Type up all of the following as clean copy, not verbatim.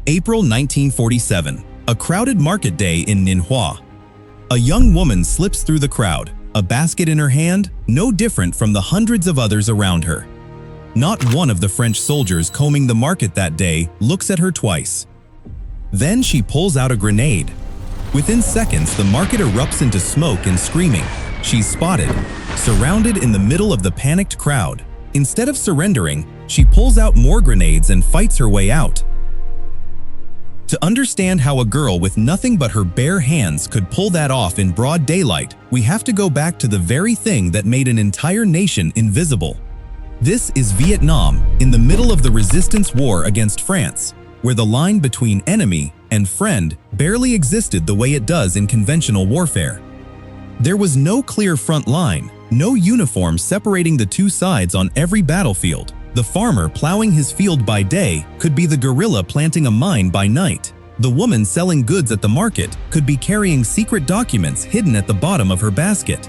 April 1947, a crowded market day in Ninh Hoa. A young woman slips through the crowd, a basket in her hand, no different from the hundreds of others around her. Not one of the French soldiers combing the market that day looks at her twice. Then she pulls out a grenade. Within seconds, the market erupts into smoke and screaming. She's spotted, surrounded in the middle of the panicked crowd. Instead of surrendering, she pulls out more grenades and fights her way out. To understand how a girl with nothing but her bare hands could pull that off in broad daylight, we have to go back to the very thing that made an entire nation invisible. This is Vietnam, in the middle of the resistance war against France, where the line between enemy and friend barely existed the way it does in conventional warfare. There was no clear front line, no uniform separating the two sides on every battlefield. The farmer plowing his field by day could be the guerrilla planting a mine by night. The woman selling goods at the market could be carrying secret documents hidden at the bottom of her basket.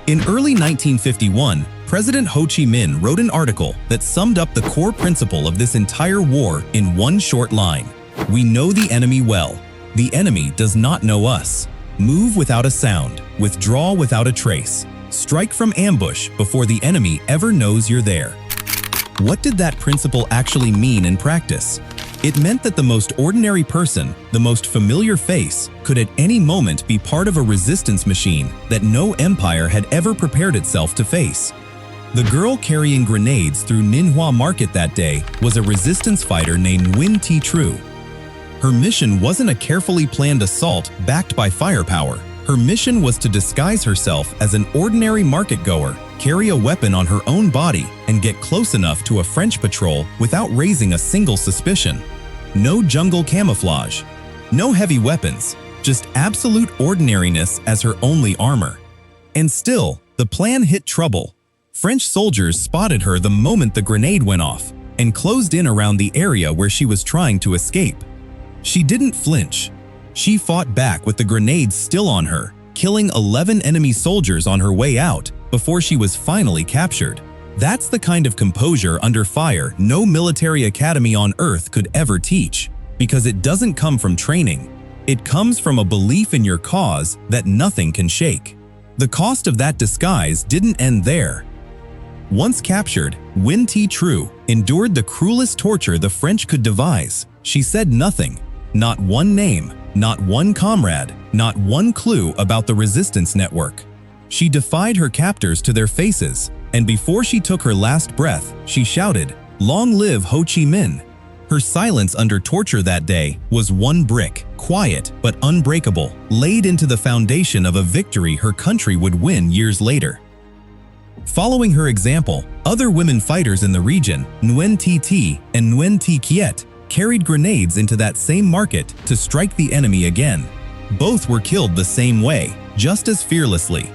In early 1951, President Ho Chi Minh wrote an article that summed up the core principle of this entire war in one short line. We know the enemy well. The enemy does not know us. Move without a sound, withdraw without a trace. Strike from ambush before the enemy ever knows you're there. What did that principle actually mean in practice? It meant that the most ordinary person, the most familiar face, could at any moment be part of a resistance machine that no empire had ever prepared itself to face. The girl carrying grenades through Ninh Hoa market that day was a resistance fighter named Nguyen Thi Tru. Her mission wasn't a carefully planned assault backed by firepower. Her mission was to disguise herself as an ordinary market goer, carry a weapon on her own body, and get close enough to a French patrol without raising a single suspicion. No jungle camouflage, no heavy weapons, just absolute ordinariness as her only armor. And still, the plan hit trouble. French soldiers spotted her the moment the grenade went off and closed in around the area where she was trying to escape. She didn't flinch. She fought back with the grenades still on her, killing 11 enemy soldiers on her way out before she was finally captured. That's the kind of composure under fire no military academy on earth could ever teach, because it doesn't come from training. It comes from a belief in your cause that nothing can shake. The cost of that disguise didn't end there. Once captured, Nguyen Thi Tru endured the cruelest torture the French could devise. She said nothing, not one name, not one comrade, not one clue about the resistance network. She defied her captors to their faces, and before she took her last breath, she shouted, "Long live Ho Chi Minh!" Her silence under torture that day was one brick, quiet but unbreakable, laid into the foundation of a victory her country would win years later. Following her example, other women fighters in the region, Nguyen Thi Tru and Nguyen Thi Kiet, carried grenades into that same market to strike the enemy again. Both were killed the same way, just as fearlessly.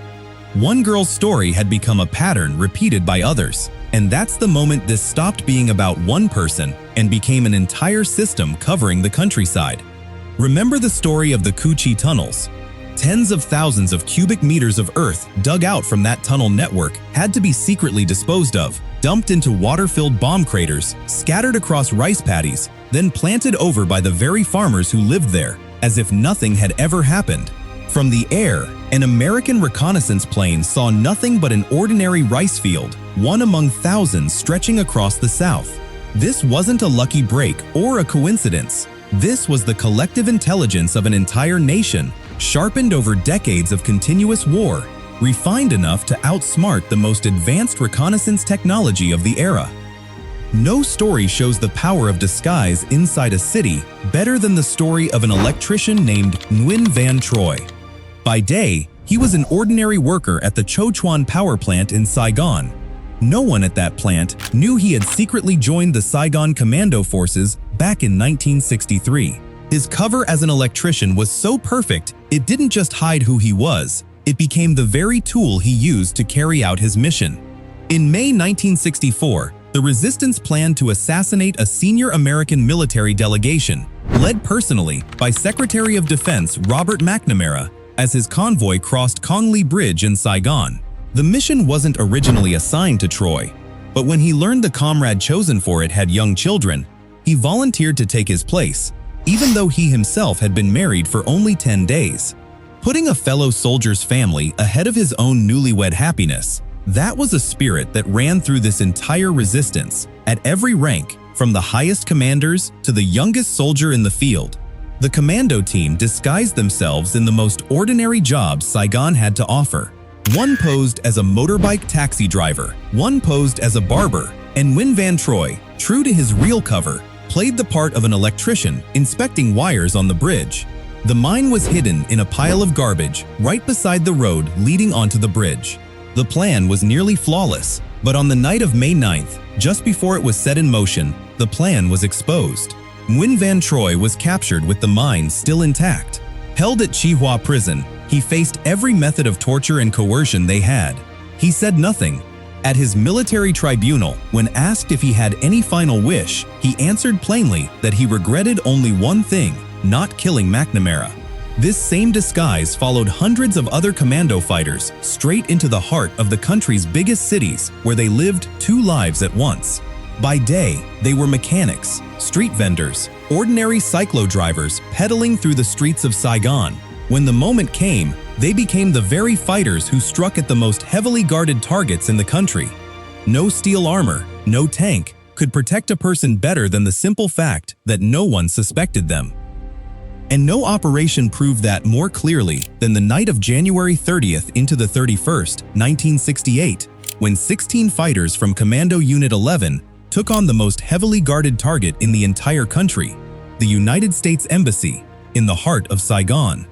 One girl's story had become a pattern repeated by others, and that's the moment this stopped being about one person and became an entire system covering the countryside. Remember the story of the Cu Chi tunnels? Tens of thousands of cubic meters of earth dug out from that tunnel network had to be secretly disposed of, dumped into water-filled bomb craters, scattered across rice paddies, then planted over by the very farmers who lived there, as if nothing had ever happened. From the air, an American reconnaissance plane saw nothing but an ordinary rice field, one among thousands stretching across the south. This wasn't a lucky break or a coincidence. This was the collective intelligence of an entire nation, sharpened over decades of continuous war, refined enough to outsmart the most advanced reconnaissance technology of the era. No story shows the power of disguise inside a city better than the story of an electrician named Nguyen Van Troi. By day, he was an ordinary worker at the Cho Chuan power plant in Saigon. No one at that plant knew he had secretly joined the Saigon commando forces back in 1963. His cover as an electrician was so perfect, it didn't just hide who he was, it became the very tool he used to carry out his mission. In May 1964, the resistance planned to assassinate a senior American military delegation, led personally by Secretary of Defense Robert McNamara, as his convoy crossed Cong Li Bridge in Saigon. The mission wasn't originally assigned to Troi, but when he learned the comrade chosen for it had young children, he He volunteered to take his place, even though he himself had been married for only 10 days. Putting a fellow soldier's family ahead of his own newlywed happiness, that was a spirit that ran through this entire resistance, at every rank, from the highest commanders to the youngest soldier in the field. The commando team disguised themselves in the most ordinary jobs Saigon had to offer. One posed as a motorbike taxi driver, one posed as a barber, and Nguyen Van Troi, true to his real cover, played the part of an electrician inspecting wires on the bridge. The mine was hidden in a pile of garbage right beside the road leading onto the bridge. The plan was nearly flawless, but on the night of May 9th, just before it was set in motion, the plan was exposed. Nguyen Van Troi was captured with the mine still intact. Held at Ninh Hoa prison, he faced every method of torture and coercion they had. He said nothing. At his military tribunal, when asked if he had any final wish, he answered plainly that he regretted only one thing: not killing McNamara. This same disguise followed hundreds of other commando fighters straight into the heart of the country's biggest cities, where they lived two lives at once. By day, they were mechanics, street vendors, ordinary cyclo drivers pedaling through the streets of Saigon. When the moment came, they became the very fighters who struck at the most heavily guarded targets in the country. No steel armor, no tank, could protect a person better than the simple fact that no one suspected them. And no operation proved that more clearly than the night of January 30th into the 31st, 1968, when 16 fighters from Commando Unit 11 took on the most heavily guarded target in the entire country, the United States Embassy, in the heart of Saigon.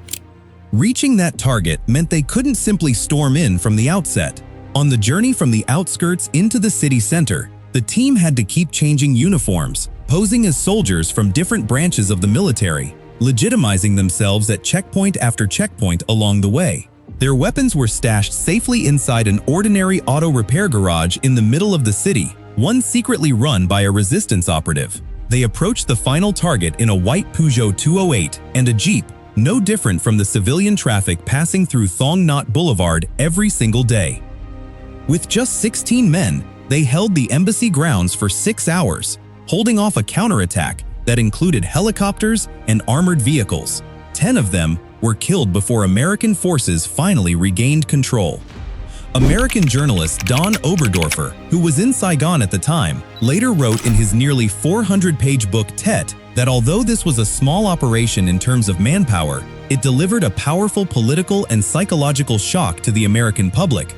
Reaching that target meant they couldn't simply storm in from the outset. On the journey from the outskirts into the city center, the team had to keep changing uniforms, posing as soldiers from different branches of the military, legitimizing themselves at checkpoint after checkpoint along the way. Their weapons were stashed safely inside an ordinary auto repair garage in the middle of the city, one secretly run by a resistance operative. They approached the final target in a white Peugeot 208 and a Jeep, no different from the civilian traffic passing through Thong Not Boulevard every single day. With just 16 men, they held the embassy grounds for 6 hours, holding off a counterattack that included helicopters and armored vehicles. 10 of them were killed before American forces finally regained control. American journalist Don Oberdorfer, who was in Saigon at the time, later wrote in his nearly 400-page book Tet that although this was a small operation in terms of manpower, it delivered a powerful political and psychological shock to the American public,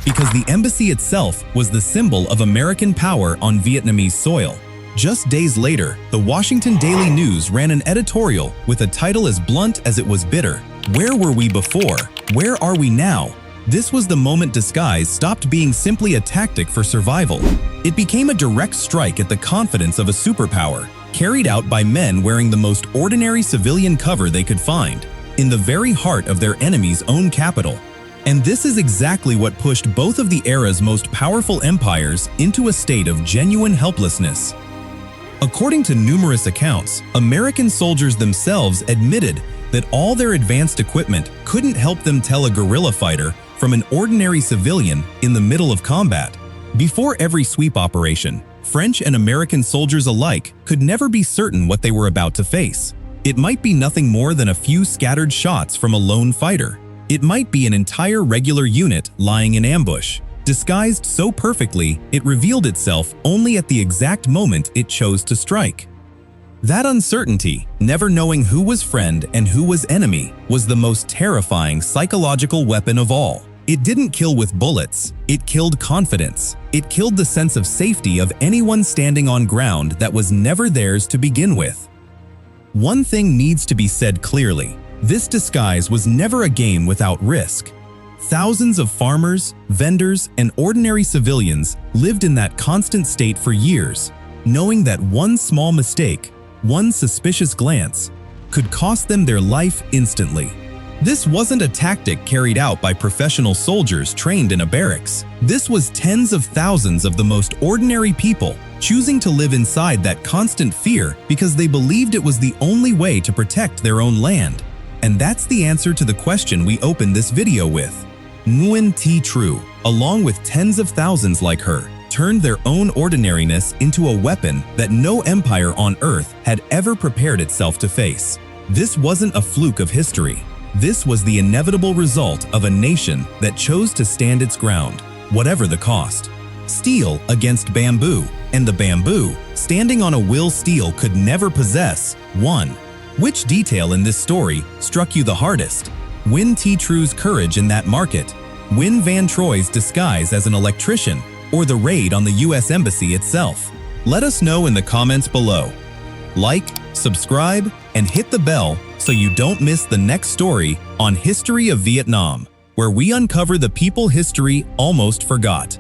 because the embassy itself was the symbol of American power on Vietnamese soil. Just days later, the Washington Daily News ran an editorial with a title as blunt as it was bitter: "Where were we before? Where are we now?" This was the moment disguise stopped being simply a tactic for survival. It became a direct strike at the confidence of a superpower, carried out by men wearing the most ordinary civilian cover they could find, in the very heart of their enemy's own capital. And this is exactly what pushed both of the era's most powerful empires into a state of genuine helplessness. According to numerous accounts, American soldiers themselves admitted that all their advanced equipment couldn't help them tell a guerrilla fighter from an ordinary civilian in the middle of combat. Before every sweep operation, French and American soldiers alike could never be certain what they were about to face. It might be nothing more than a few scattered shots from a lone fighter. It might be an entire regular unit lying in ambush, disguised so perfectly it revealed itself only at the exact moment it chose to strike. That uncertainty, never knowing who was friend and who was enemy, was the most terrifying psychological weapon of all. It didn't kill with bullets, it killed confidence. It killed the sense of safety of anyone standing on ground that was never theirs to begin with. One thing needs to be said clearly: this disguise was never a game without risk. Thousands of farmers, vendors, and ordinary civilians lived in that constant state for years, knowing that one small mistake, one suspicious glance, could cost them their life instantly. This wasn't a tactic carried out by professional soldiers trained in a barracks. This was tens of thousands of the most ordinary people choosing to live inside that constant fear because they believed it was the only way to protect their own land. And that's the answer to the question we opened this video with. Nguyen Thi Tru, along with tens of thousands like her, turned their own ordinariness into a weapon that no empire on Earth had ever prepared itself to face. This wasn't a fluke of history. This was the inevitable result of a nation that chose to stand its ground, whatever the cost. Steel against bamboo, and the bamboo, standing on a will steel could never possess, won. Which detail in this story struck you the hardest? Nguyen Thi Tru's courage in that market, Nguyen Van Troi's disguise as an electrician, or the raid on the US Embassy itself? Let us know in the comments below. Like, subscribe, and hit the bell so you don't miss the next story on History of Vietnam, where we uncover the people history almost forgot.